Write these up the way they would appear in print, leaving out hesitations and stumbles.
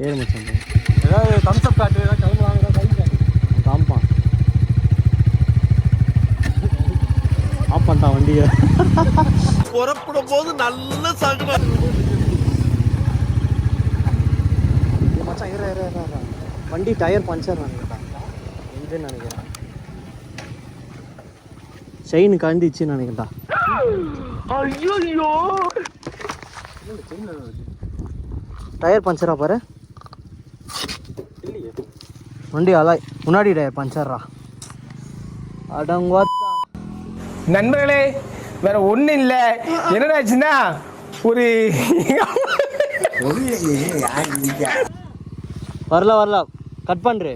ஏறு மச்சான். ஏதாவது தம்ஸ் அப் காட்டு, ஏதாவது கிளம்பலாம், ஏதாவது டைம் காட்டு. காம்பான் ஆஃப் பண்ணிட்டான் வண்டியை. புறப்படும் போது நல்ல சாகுறான் மச்சான். வண்டி டயர் பஞ்சர் நினைக்கிறேன், இதுன்னு நினைக்கிறேன். செயின் கழண்டிச்சுன்னு நினைக்கிறேன். ஐயோ டயர் பஞ்சரா பாரு. வண்டி அலாய் முன்னாடி டயர் பஞ்சர்ரா. அடங்குவா நண்பர்களே, வேற ஒன்றும் இல்லை. என்னடாச்சுன்னா ஒரு வரல கட் பண்று.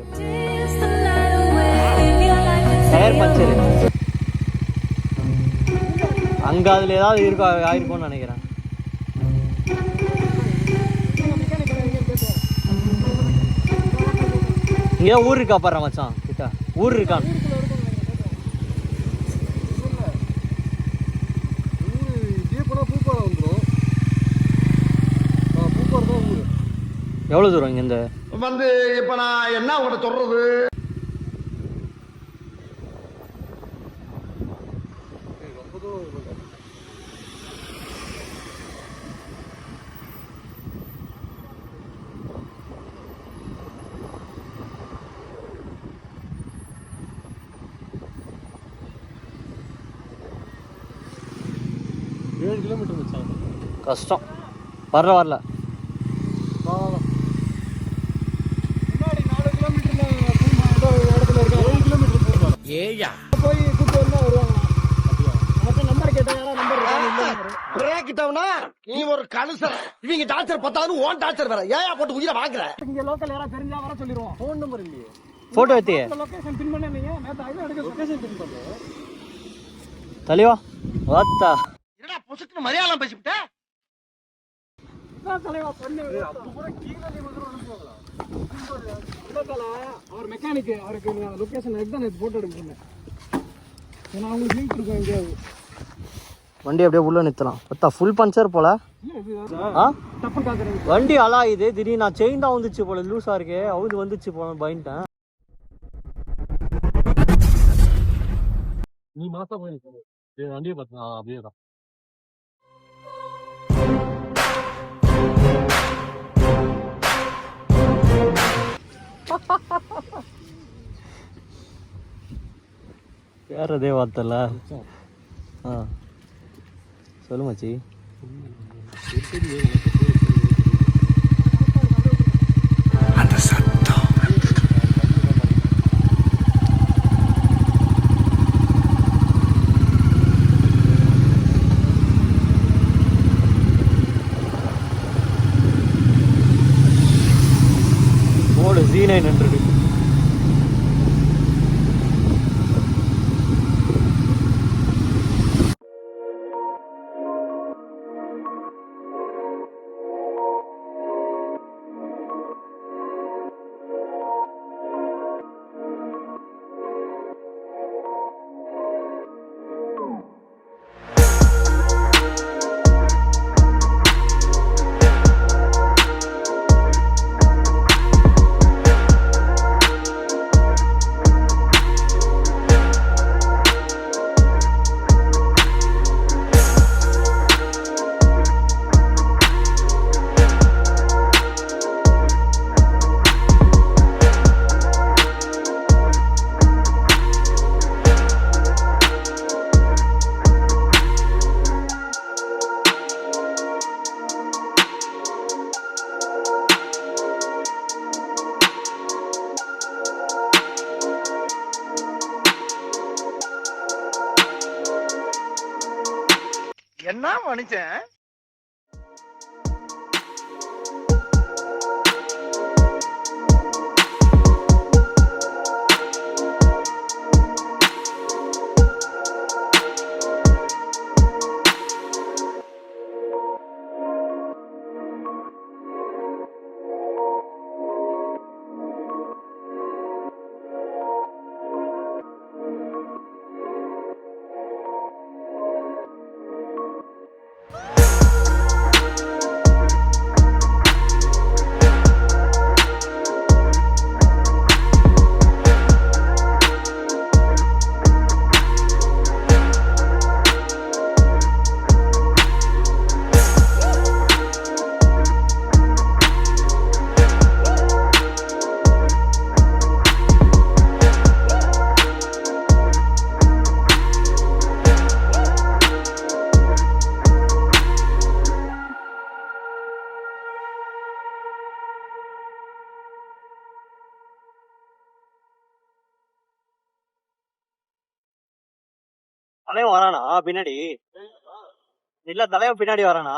டயர் பஞ்சரு அங்கே அதில் ஏதாவது ஆயிருக்கும்னு நினைக்கிறேன். இங்கே ஊர் இருக்கா பாரு மச்சான், கிட்ட ஊர் இருக்கான். எவ்வளோ தூரம் இங்கேருந்து வந்து இப்ப நான் என்ன உங்கள்கிட்ட சொல்றது? 7 கிலோமீட்டர் மச்சான். கஷ்டம். வரல முன்னாடி 4 கிலோமீட்டர்ல இடத்துல இருக்க 7 கிலோமீட்டர் போறோம். ஏயா போய் கூட்டி வந்தா வருவாங்க. அப்படியே நம்பர் கேட்டா யாரா நம்பர் பிரேக் கிட்டவனா நீ ஒரு கலுசர். இவங்க டார்ச்சர் பத்தாது, ஓன் டார்ச்சர் வேற. ஏயா போட்டு உயிரை வாங்குற? இங்க லோக்கல் யாரா தெரிஞ்சா வர சொல்லிடுவோம். ஃபோன் நம்பர் இல்லையே. போட்டோ எடுத்தியே லொகேஷன் பின் பண்ணே. நீங்க நேத்து ஐல எடுக்க லொகேஷன் பின் பண்ணு. தலைவா வாத்தா என்னடா பொசுக்கு மரியாதை பேசிவிட்ட? நான் தலைவா பண்ணு. அப்ப கூட கீழே வந்து அனுப்புவாங்களா? இல்லல அவர் மெக்கானிக், அவருக்கு லொகேஷன் எக்ஸாம் நேத்து போட்டோ எடுக்க. நான் உங்களுக்கு லிங்க் கொடுக்க வேண்டியது. வண்டி அப்படியே உள்ள நிறுத்தலாம். பத்தா ஃபுல் பஞ்சர் போல. வண்டி அலாயுது. திடீர்னு நான் செயின் தான் வந்துச்சு போல, லூஸா இருக்கு. அவுது வந்துச்சு போல, பயந்துட்டேன். நீ மாசா போய் வண்டியை பார்த்தா அப்படியே தான். யாரதே வார்த்தல. சொல்லு மச்சி. அந்த சத்தம் போடு Z900. என்ன மனுஷன்? தலைவன் வரானா பின்னாடி? இல்ல தலைவன் பின்னாடி வரானா?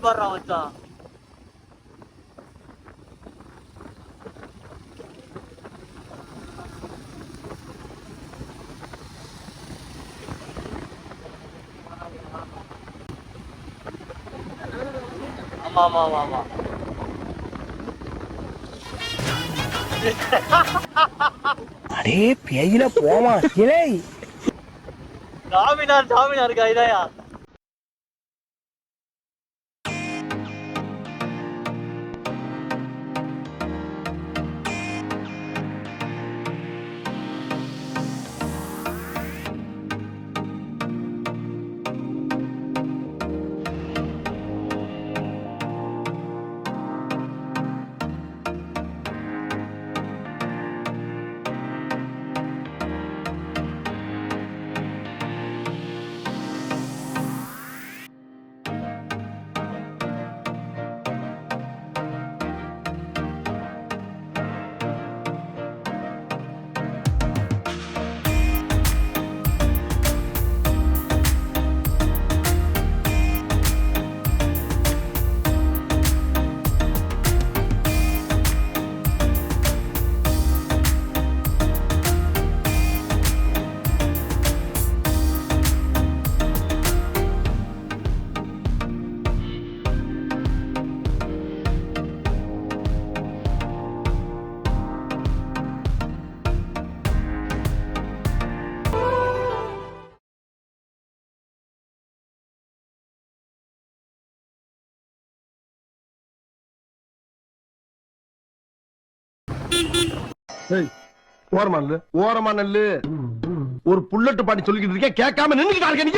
வர்றான் மச்சான். ஆமா ஆமா ஆமா ஆமா. அடே பேயில போமா இலே ஜாமீனா இருக்கா இதாயா? ஓரமா நெல்லு ஒரு புல்லட்டு பாட்டி சொல்லிக்கிட்டு இருக்கேன் கேட்காம நின்னுக்கிட்டு இருக்க நீ